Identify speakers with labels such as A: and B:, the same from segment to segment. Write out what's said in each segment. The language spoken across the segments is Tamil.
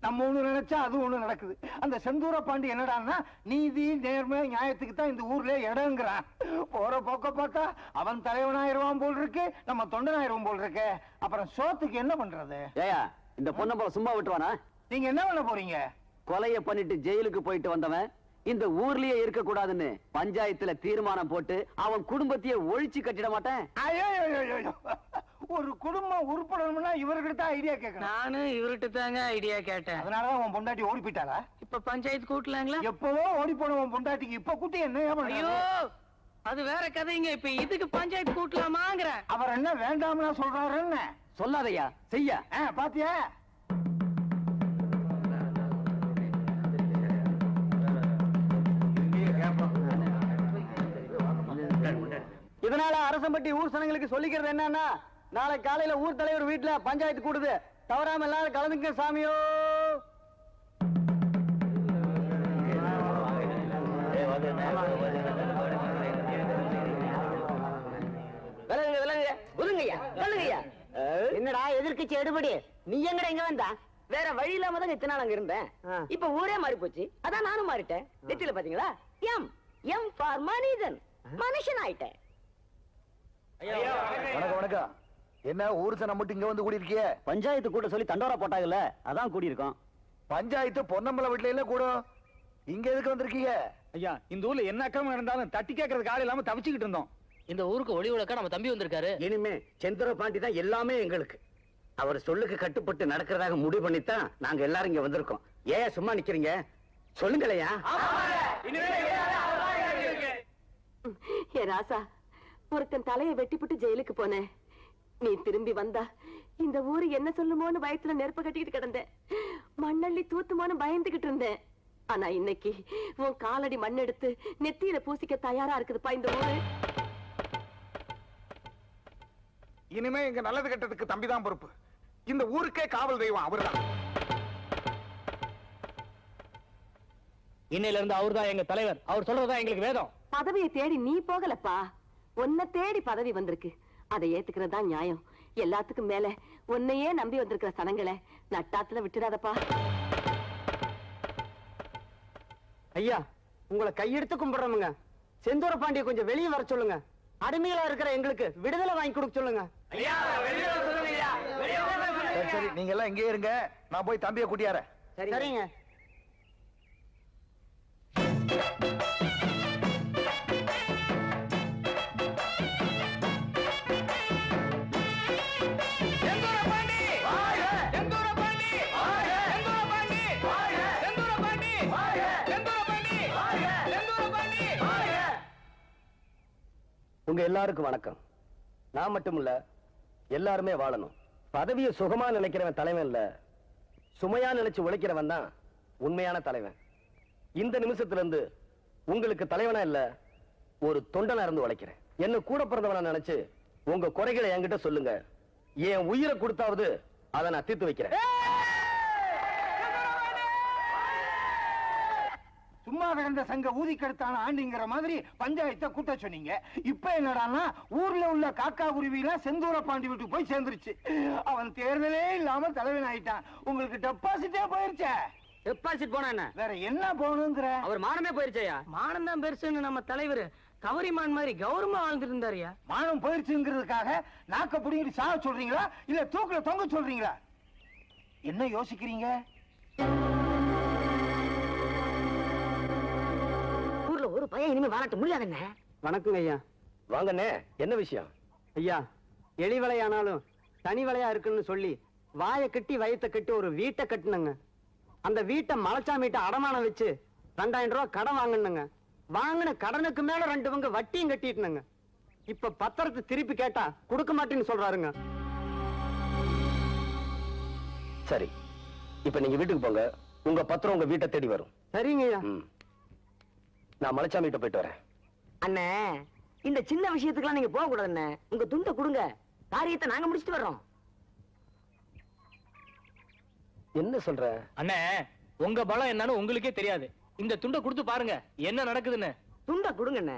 A: நம்ம ஒண்ணு நினைச்சா அது ஒண்ணு நடக்குது. அந்த செந்தூர பாண்டி என்னடான்னா நீதி நேர்மை நியாயத்துக்கு தான் இந்த ஊர்ல இடங்கிறான். போற போக்க பார்த்தா அவன் தலைவனாயிருவான் போல் இருக்கு, நம்ம தொண்டனாயிருவோம் போல் இருக்கு. அப்புறம் சோத்துக்கு என்ன பண்றது?
B: ஏயா இந்த பொண்ணை போல சும்மா விட்டுவானா?
A: நீங்க என்ன பண்ண போறீங்க?
B: கொலைய பண்ணிட்டு ஜெயிலுக்கு போயிட்டு வந்தவன் இந்த ஊர்லயே இருக்க கூடாதுன்னு பஞ்சாயத்துல தீர்மானம் போட்டு அவன் குடும்பத்தையே ஒழிச்சு கட்டிட மாட்டேன்.
A: ஒரு குடும்பம் உருப்படணும்னா இவர்கிட்ட ஐடியா கேட்கணும்.
C: நானும் இவர்கிட்ட தாங்க ஐடியா கேட்டேன்.
A: அதனாலதான் உன் பொண்டாட்டி ஓடி போயிட்டாரா?
C: இப்ப பஞ்சாயத்து கூட்டலாங்களா?
A: எப்பவோ ஓடி போன உன் பொண்டாட்டிக்கு இப்ப கூட்டி என்ன?
C: ஐயோ அது வேற கதைங்க. இப்ப இதுக்கு பஞ்சாயத்து கூட்டலாமாங்கிற?
A: அவர் என்ன வேண்டாம்னா சொல்றாருன்னு?
B: சொல்லாதையா செய்ய.
A: பாத்தியா?
B: இதனால அரசம்பட்டி ஊர் சனங்களுக்கு சொல்லிக்கிறது என்னன்னா, நாளை காலையில ஊர் தலைவர் வீட்டுல பஞ்சாயத்து கூடுது, தவறாம எல்லாரும் கலந்துங்க சாமியோ.
D: என்னடா எதிர்கட்சி எடுபடி, நீ எங்கடா இங்க வந்தா? வேற வழி இல்லாம தான் இத்தனை நாள் அங்க இருந்தேன். இப்ப ஊரே மாறி போச்சு, அதான் நானும் மாறிட்டேன். நெத்தியில பாத்தீங்களா எம் எம் ஃபார் மனிதன், மனுஷன் ஆயிட்டேன்.
A: வணக்கம் வணக்கம். என்ன ஊர் சனம் மட்டும் இங்க வந்து கூடி இருக்கிய?
B: பஞ்சாயத்து கூட்ட சொல்லி தண்டோரா போட்டாங்கல்ல, அதான் கூடி இருக்கோம்.
A: பஞ்சாயத்து பொன்னம்பல வீட்டுல இல்ல கூட, இங்க எதுக்கு வந்திருக்கீங்க?
E: ஐயா இந்த ஊர்ல என்ன அக்கிரமம் நடந்தாலும் தட்டி கேட்கறதுக்கு ஆள் இல்லாம தவிச்சுக்கிட்டு இருந்தோம்.
C: இந்த ஊருக்கு ஒளி விளக்கா நம்ம தம்பி வந்திருக்காரு.
D: இனிமே செந்தூர பாண்டி தான் எல்லாமே எங்களுக்கு. அவர் சொல்லுக்கு கட்டுப்பட்டு நடக்கிறதாக முடிவு பண்ணித்தான் நாங்க எல்லாரும் இங்க வந்திருக்கோம். ஏன் சும்மா நிக்கிறீங்க? சொல்லுங்களையா.
F: ஏ ராசா, ஒருத்தன் தலையை வெட்டிப்புட்டு ஜெயிலுக்கு போனேன். நீ திரும்பி வந்தா இந்த ஊரு என்ன சொல்லுமோன்னு வயசுல நெருப்பு கட்டிக்கிட்டு கிடந்தேன். மண்ணள்ளி தூத்துமோன்னு பயந்துகிட்டு இருந்தேன். ஆனா இன்னைக்கு உன் காலடி மண் எடுத்து நெத்தியில பூசிக்க தயாரா இருக்குதுப்பா இந்த ஊரு.
E: இனிமே எங்க நல்லது கெட்டதுக்கு தம்பிதான் பொறுப்பு. இந்த ஊருக்கே காவல் தெய்வம் அவர்தான். இன்னையில இருந்து அவர்தான் எங்க தலைவர். அவர் சொல்றதுதான் எங்களுக்கு வேதம்.
F: பதவியை தேடி நீ போகலப்பா, உன்னை தேடி பதவி வந்திருக்கு. அதை ஏத்துக்கிறது தான் நியாயம். எல்லாத்துக்கும் மேல உன்னையே நம்பி வந்திருக்கிற சனங்களை நட்டாத்துல விட்டுடாதப்பா.
D: ஐயா உங்களை கையெடுத்து கும்பிடுறோமுங்க. செந்தூர பாண்டிய கொஞ்சம் வெளியே வர சொல்லுங்க. அடிமைகளா இருக்கிற எங்களுக்கு விடுதலை வாங்கி கொடுக்க சொல்லுங்க.
A: சரி நீங்க எல்லாம் இங்கே இருங்க, நான் போய் தம்பியை கூட்டியாரேன்.
D: சரிங்க.
B: உங்க எல்லாருக்கும் வணக்கம். நான் மட்டும் இல்ல, எல்லாருமே வாழணும். பதவியை சுகமா நினைக்கிறவன் தலைவன் இல்ல, சுமையா நினைச்சு உழைக்கிறவன் தான் உண்மையான தலைவன். இந்த நிமிஷத்துல இருந்து உங்களுக்கு தலைவனா இல்ல, ஒரு தொண்டனா இருந்து உழைக்கிறேன். என்ன கூட பிறந்தவனா நினைச்சு உங்க குறைகளை என்கிட்ட சொல்லுங்க. என் உயிரை கொடுத்தாவது அதை நான் தீர்த்து வைக்கிறேன்.
A: சும்மா கிடந்த சங்க ஊதி கெடுத்தான ஆண்டிங்கிற மாதிரி பஞ்சாயத்தை கூட்ட சொன்னீங்க. இப்ப என்னடான்னா ஊர்ல உள்ள காக்கா குருவி எல்லாம் செந்தூர பாண்டி வீட்டுக்கு போய் சேர்ந்துருச்சு. அவன் தேர்தலே இல்லாம தலைவன் ஆயிட்டான். உங்களுக்கு டெபாசிட்டே போயிருச்சே.
D: டெபாசிட் போனா என்ன,
A: வேற என்ன போகணுங்கிற?
D: அவர் மானமே போயிருச்சேயா?
C: மானம் தான் பெருசுன்னு நம்ம தலைவர் கவரிமான் மாதிரி கௌரவமா வாழ்ந்துட்டு இருந்தாருயா.
A: மானம் போயிருச்சுங்கிறதுக்காக நாக்க பிடிங்கிட்டு சாக சொல்றீங்களா இல்ல தூக்குல தொங்க சொல்றீங்களா? என்ன யோசிக்கிறீங்க?
D: ஊர்ல ஒரு பையன் இனிமே வாழட்ட முடியாதுண்ணே.
B: வணக்கங்க ஐயா. வாங்கண்ணே, என்ன விஷயம்?
D: ஐயா எலி வலையானாலும் தனி வலையா இருக்குன்னு சொல்லி வாயை கட்டி வயத்தை கட்டி ஒரு வீட்டை கட்டுனுங்க. அந்த வீட்டை மலைச்சாமிட்ட அடமானம் வச்சு 2000 ரூபாய் கடன் வாங்கணுங்க. வாங்கின கடனுக்கு மேல 2 பங்கு வட்டியும் கட்டிட்டுனுங்க. இப்ப பத்திரத்தை திருப்பி கேட்டா கொடுக்க மாட்டேன்னு சொல்றாருங்க.
B: சரி, இப்ப நீங்க வீட்டுக்கு போங்க. உங்க பத்திரம் உங்க வீட்டை தேடி வரும்.
D: சரிங்க ஐயா.
B: நான் மலைச்சாமிட்ட போயிட்டு வரேன்.
D: அண்ணே இந்த சின்ன விஷயத்துக்குலாம் நீங்க போக கூடாதுண்ணே. உங்க துண்டை கொடுங்க, காரியத்தை நாங்க முடிச்சிட்டு வர்றோம்.
B: என்ன சொல்ற?
C: அண்ணே உங்க பலம் என்னன்னு உங்களுக்கே தெரியாது. இந்த துண்டை கொடுத்து பாருங்க என்ன நடக்குதுன்னு.
D: துண்டை கொடுங்கண்ணே.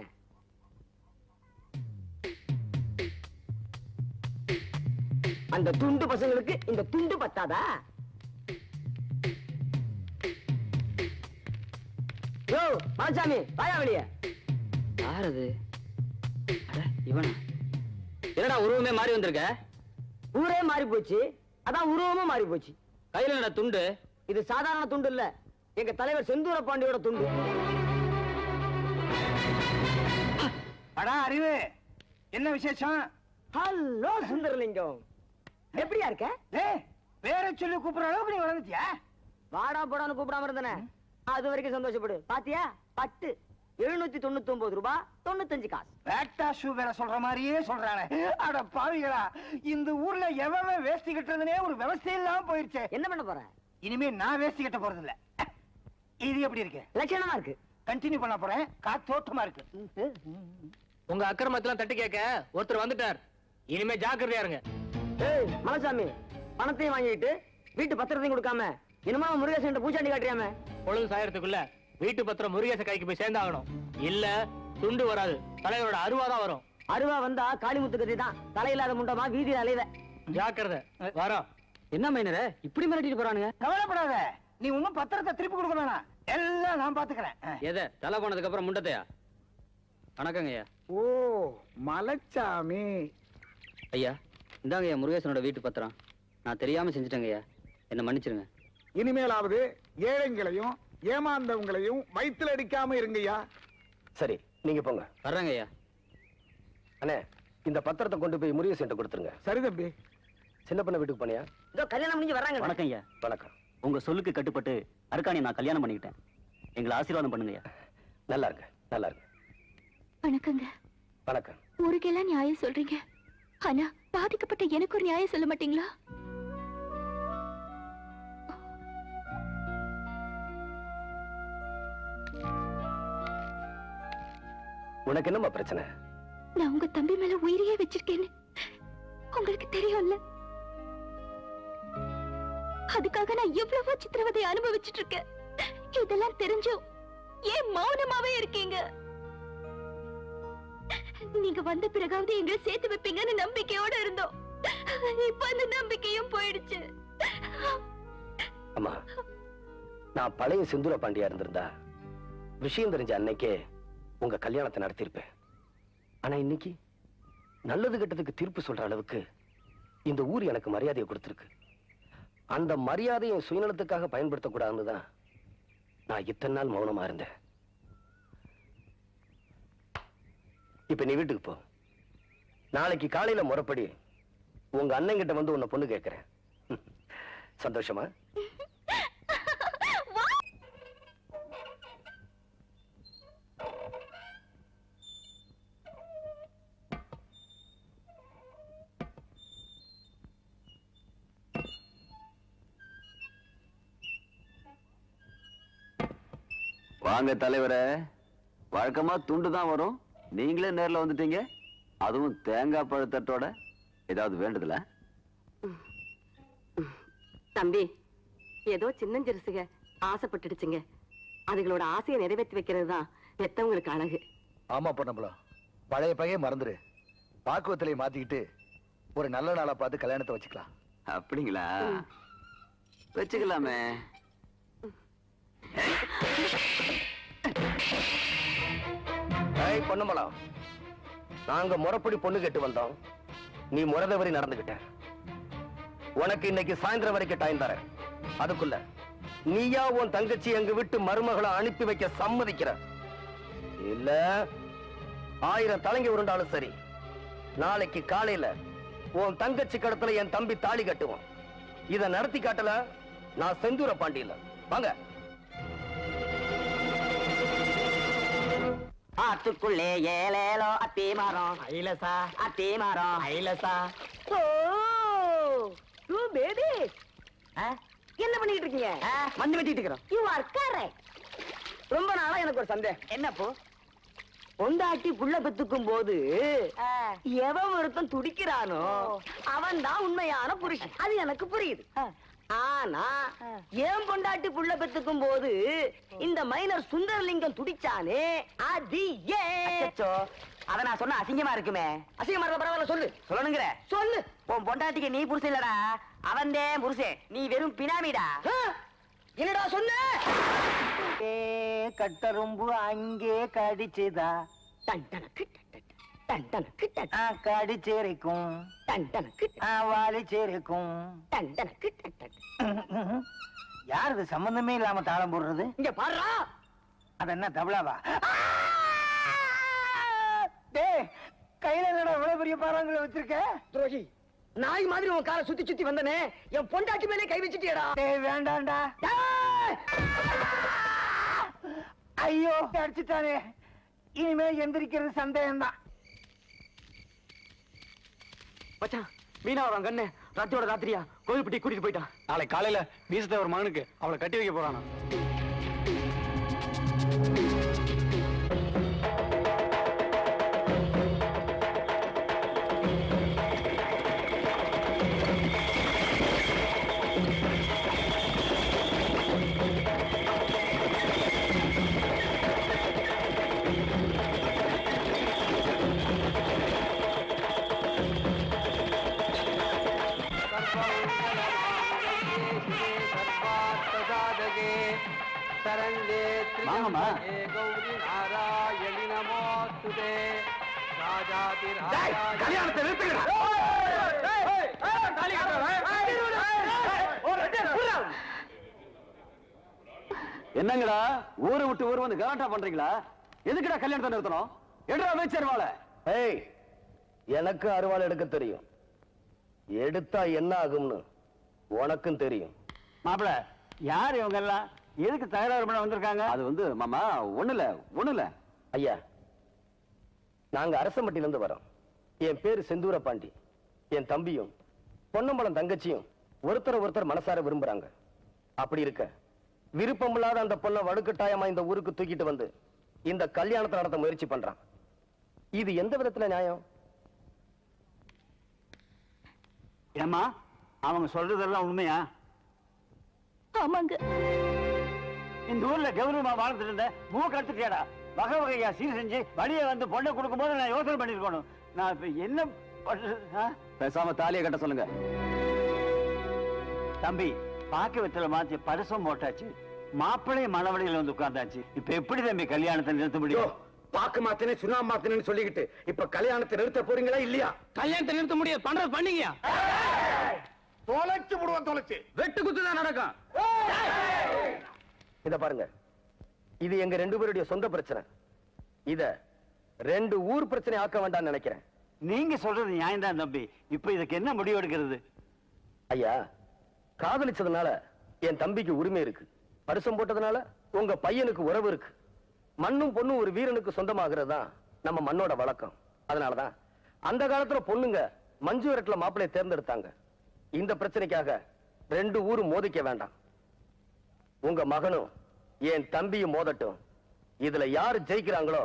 D: அந்த துண்டு பசங்களுக்கு இந்த துண்டு பத்தாதா? மலைச்சாமி வாயா வெளியே.
C: யார் அது? இவனா? என்னடா உருவமே மாறி வந்திருக்க?
D: ஊரே மாறி போச்சு, அதான் உருவமும் மாறி போச்சு.
C: கையில என்ன துண்டு?
D: இது சாதாரண துண்டு இல்ல, எங்க தலைவர் செந்தூர பாண்டியோட துண்டு.
A: அடா அறிவு, என்ன விசேஷம்?
D: ஹலோ சுந்தரலிங்கம், எப்படியா இருக்க?
A: டேய், பேரை சொல்லி கூப்பிடுற அளவுக்கு நீ வளர்ந்துட்டியா?
D: வாடா போடான்னு கூப்பிடாம இருந்தனே, அது வரைக்கும் சந்தோஷப்படு. பாத்தியா, பட்டு 799 ரூபாய் 95 காசு.
A: பேட்டா ஷூ வேற சொல்ற மாதிரியே சொல்றானே. அட பாவிகளா, இந்த ஊர்ல எவன் வேஷ்டி கட்டுறதுனே ஒரு விவசாயம் இல்லாம போயிருச்சே.
D: என்ன பண்ண போற?
A: இனிமே நான் வேஷ்டி கட்ட போறது இல்ல. இது எப்படி இருக்கு?
D: லட்சணமா இருக்கு.
A: கண்டினியூ பண்ண போறேன். காத்தோட்டமா இருக்கு.
C: உங்க அக்கிரமத்தெல்லாம் தட்டி கேட்க ஒருத்தர் வந்துட்டார். இனிமே ஜாக்கிரதையா இருங்க.
D: ஏய் மலைச்சாமி, பணத்தையும் வாங்கிட்டு வீட்டு பத்திரத்தையும் கொடுக்காம இனிமா முருகேசன் பூச்சாண்டி காட்டுறியாம?
C: பொழுது சாயறதுக்குள்ள வீட்டு பத்திரம் முருகேச கைக்கு போய் சேர்ந்தாகணும். இல்ல துண்டு வராது, தலைவரோட அருவாதான் வரும்.
D: அருவா வந்தா காளிமுத்து கதி தான், தலையில்லாத முண்டமா வீதியில அலைவ.
C: ஜாக்கிரதை. வரோம்.
D: என்ன மைனரே இப்படி மிரட்டிட்டு போறானுங்க?
A: கவலைப்படாத, நீ ஒன்னும் பத்திரத்தை திருப்பி கொடுக்க வேணாம், எல்லாம் நான் பாத்துக்கிறேன்.
C: எதை தலை போனதுக்கு அப்புறம் முண்டத்தையா? வணக்கங்க ஐயா.
E: ஓ மலைச்சாமி,
C: ஐயா இந்தாங்க ஐயா முருகேசனோட வீட்டு பத்திரம். நான் தெரியாம செஞ்சுட்டேங்க ஐயா, என்ன மன்னிச்சிருங்க.
E: இனிமேலாவது ஏழைங்களையும் ஏமாந்தவங்களையும் வயித்துல அடிக்காம இருங்கய்யா.
B: சரி, நீங்க போங்க.
C: வர்றேங்க ஐயா.
B: அண்ணே, இந்த பத்திரத்தை கொண்டு போய் முருகேசன் கொடுத்துருங்க.
E: சரி தம்பி.
B: சின்ன பண்ண வீட்டுக்கு போனியா?
D: இதோ கல்யாணம் முடிஞ்சு வர்றாங்க.
G: வணக்கம் ஐயா.
B: வணக்கம்.
G: உங்க சொல்லுக்கு கட்டுப்பட்டு அருக்காணி நான் கல்யாணம் பண்ணிக்கிட்டேன். எங்களை ஆசீர்வாதம் பண்ணுங்க ஐயா.
B: நல்லா இருங்க, நல்லா இருங்க.
H: வணக்கங்க.
B: வணக்கம்.
H: ஊருக்கெல்லாம் நியாயம் சொல்றீங்க, ஆனா பாதிக்கப்பட்ட எனக்கு ஒரு நியாயம் சொல்ல மாட்டீங்களா?
B: உனக்கு என்னம்மா பிரச்சனை?
H: நான் உங்க தம்பி மேல உயிரையே வச்சிருக்கேன்னு உங்களுக்கு தெரியும்ல. அதுக்காக நான் எவ்வளவோ சித்திரவதை அனுபவிச்சுட்டு இருக்கேன். இதெல்லாம் தெரிஞ்சும் ஏன் மௌனமாவே இருக்கீங்க? நீங்க வந்த பிறகாவது எங்களை சேர்த்து வைப்பீங்கன்னு நம்பிக்கையோட இருந்தோம். இப்ப அந்த நம்பிக்கையும் போயிடுச்சு.
B: அம்மா, நான் பழைய செந்தூர பாண்டியா இருந்திருந்தா விஷயம் தெரிஞ்ச அன்னைக்கே உங்க கல்யாணத்தை நடத்திருப்பேன். ஆனா இன்னைக்கு நல்லது கெட்டதுக்கு தீர்ப்பு சொல்ற அளவுக்கு இந்த ஊர் எனக்கு மரியாதையை கொடுத்திருக்கு. அந்த மரியாதையை சுயநலத்துக்காக பயன்படுத்தக்கூடாதுன்னு தான் நான் இத்தனை நாள் மௌனமா இருந்தேன். இப்ப நீ வீட்டுக்கு போ. நாளைக்கு காலையில முறைப்படி உங்க அண்ணன் கிட்ட வந்து உன்னை பொண்ணு கேட்கிறேன். சந்தோஷமா?
G: வாங்க தலைவரே. வழக்கமா துண்டு தான் வரும், நீங்களே நேர்ல வந்துட்டீங்க. அதுவும் தேங்காய் பழத்தட்டோட. ஏதாவது வேண்டுதல?
F: தம்பி, ஏதோ சின்னஞ்சிறுசுக ஆசைப்பட்டுடுச்சுங்க. அதுகளோட ஆசையை நிறைவேற்றி வைக்கிறது தான் பெத்தவங்களுக்கு அழகு.
I: ஆமா பொண்ணம்பலம், பழைய பகையை மறந்துரு. பாக்குவத்திலே மாத்திக்கிட்டு ஒரு நல்ல நாளா பார்த்து கல்யாணத்தை வச்சுக்கலாம்.
G: அப்படிங்களா? வச்சுக்கலாமே.
B: பொண்ணுமலம், நாங்க முறைப்படி பொண்ணு கேட்டு வந்தோம். நீ முறைதவறி நடந்துகிட்ட. உனக்கு இன்னைக்கு சாயந்தரம் வரைக்கும் டைம் தரேன். அதுக்குள்ள நீயா உன் தங்கச்சி எங்க விட்டு மருமகளை அனுப்பி வைக்க சம்மதிக்கிற, இல்ல 1000 தலைங்க உருண்டாலும் சரி, நாளைக்கு காலையில உன் தங்கச்சி கடத்துல என் தம்பி தாலி கட்டுவான். இத நடத்தி காட்டல நான் செந்தூர பாண்டியில. வாங்க.
D: ஆத்துக்குள்ளே ஏலேலோ அத்தி மரம் ஐலசா, அத்தி மரம் ஐலசா. ஓ யூ பேபி, என்ன பண்ணிட்டு இருக்கீங்க? மண்ணு வெட்டிட்டு இருக்கோம். You are correct. ரொம்ப நாளா எனக்கு ஒரு சந்தேகம். என்னப்போ? பொண்டாட்டி புள்ள பெத்துக்கும் போது எவன் ஒருத்தன் துடிக்கிறானோ அவன் தான் உண்மையான புருஷன். அது எனக்கு புரியுது. ஆனா ஏன் பொண்டாட்டி புள்ள பெத்துக்கும் போது இந்த மைனர் சுந்தரலிங்கம் துடிச்சானே, அது ஏன்? அத நான் சொன்ன அசிங்கமா இருக்குமே. அசிங்கமா இருக்க பரவாயில்ல, சொல்லு. சொல்லணுங்கிற சொல்லு. உன் பொண்டாட்டிக்கு நீ புருஷன் இல்லடா, அவன்தே புருஷன். நீ வெறும் பினாமிடா. என்னடா சொன்ன?
A: கட்டரும்பு அங்கே கடிச்சுதா கடிச்சிருக்கும் வாலிச்சிருக்கும் யார் இது சம்பந்தமே இல்லாம தாளம் போடுறது?
D: இங்க பாருடா.
A: அது என்ன தபலாவா? டேய், கையில என்னடா இவ்வளவு பெரிய பாறாங்களை வச்சிருக்க?
D: துரோகி, நாய் மாதிரி உன் காலை சுத்தி சுத்தி வந்தனே, என் பொண்டாட்டி மேலே கை வச்சுட்டியடா.
A: டேய் வேண்டாம்டா. ஐயோ அடிச்சுட்டானே, இனிமே எந்திரிக்கிறது சந்தேகம்தான்.
D: மச்சான், மீனாவரம் கண்ணு ராத்தியோட ராத்திரியா கோயில்பட்டி கூட்டிட்டு போயிட்டான்.
C: நாளை காலையில மீசத்தேவர் மகனுக்கு அவளை கட்டி வைக்க போறானா?
B: வாங்கம்மா.
E: கல்யாணத்தை நிறுத்துங்கடா.
B: என்னங்கடா ஊரை விட்டு ஊர் வந்து கலாட்டா பண்றீங்களா? எதுக்குடா கல்யாணத்தை நிறுத்தணும்? எடுறா அமைச்சர் வாழ. ஏய், எனக்கு அருவாள் எடுக்க தெரியும். எடுத்தா என்ன ஆகும்னு உனக்கும் தெரியும்.
D: மாப்பிள, யார் இவங்க எல்லாம்? எதுக்கு தகராறு பண்ண வந்திருக்காங்க?
B: அது வந்து மாமா ஒண்ணுல ஐயா, நாங்க அரசம்பட்டியில இருந்து வரோம். என் பேரு செந்தூர பாண்டி. என் தம்பியும் பொன்னம்பலம் தங்கச்சியும் ஒருத்தர் மனசார விரும்புறாங்க. அப்படி இருக்க விருப்பமில்லாத அந்த பொண்ணை வலுக்கட்டாயமா இந்த ஊருக்கு தூக்கிட்டு வந்து இந்த கல்யாணத்தை நடத்த முயற்சி பண்றான். இது எந்த விதத்துல நியாயம்?
D: ஏமா, அவங்க சொல்றதெல்லாம் உண்மையா?
H: ஆமாங்க.
D: இந்த ஊர்ல கௌரவமா வாழ்ந்துட்டு இருந்த மூக்க எடுத்துட்டியாடா. வகை வகையா சீர் செஞ்சு வழியை வந்து பொண்ணை கொடுக்கும் போது நான் யோசனை பண்ணிருக்கணும். நான் இப்ப என்ன பண்றது?
B: பேசாம தாலியை கட்ட சொல்லுங்க.
D: தம்பி, பாக்க வெத்தல மாத்தி பரிசம் போட்டாச்சு. மாப்பிள்ளை மணவழியில வந்து உட்கார்ந்தாச்சு. இப்ப எப்படி தம்பி கல்யாணத்தை நிறுத்த முடியும்?
E: பாக்கு மாத்தினே சுண்ணா மாத்தினு சொல்லிக்கிட்டு இப்ப கல்யாணத்தை நிறுத்த போறீங்களா இல்லையா?
C: கல்யாணத்தை நிறுத்த முடியாது, பண்றது பண்ணீங்க.
E: தொலைச்சு விடுவோம், தொலைச்சு
C: வெட்டு குத்து தான் நடக்கும்.
B: இத பாருங்க, இது எங்க ரெண்டு பேருடைய சொந்த பிரச்சனை. இத ரெண்டு ஊர் பிரச்சனை ஆக்க வேண்டாம்னு நினைக்கிறேன்.
D: நீங்க சொல்றது நியாயம் தான் தம்பி. இப்ப இதுக்கு என்ன முடிவு எடுக்கிறது?
B: ஐயா, காதலிச்சதுனால என் தம்பிக்கு உரிமை இருக்கு. பரிசம் போட்டதுனால உங்க பையனுக்கு உறவு இருக்கு. மண்ணும் பொண்ணும் ஒரு வீரனுக்கு சொந்தமாகிறது தான் நம்ம மண்ணோட வழக்கம். அதனாலதான் அந்த காலத்துல பொண்ணுங்க மஞ்சு விரட்டுல மாப்பிள்ளையை தேர்ந்தெடுத்தாங்க. இந்த பிரச்சனைக்காக ரெண்டு ஊரும் மோதிக்க வேண்டாம். உங்க மகனும் என் தம்பியும் மோதட்டும். இதுல யாரு ஜெயிக்கிறாங்களோ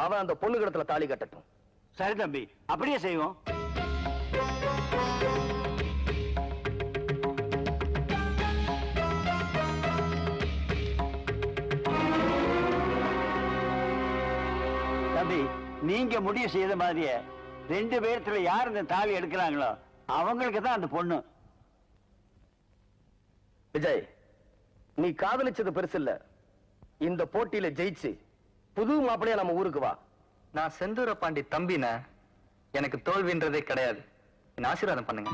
B: அவன் அந்த பொண்ணு கிடத்துல தாலி கட்டட்டும்.
D: சரி தம்பி, அப்படியே செய்வோம். தம்பி, நீங்க முடிவு செய்த மாதிரியே ரெண்டு பேர்த்துல யார் இந்த தாலி எடுக்கிறாங்களோ அவங்களுக்கு தான் அந்த பொண்ணு.
B: விஜய், நீ காதலிச்சது பெருசு இல்ல. இந்த போட்டியில ஜெயிச்சு புது மாப்பிள்ளையா நம்ம ஊருக்கு வா.
C: நான் செந்தூர பாண்டி தம்பின, எனக்கு தோல்வின்றதே கிடையாது. என்ன ஆசீர்வாதம் பண்ணுங்க.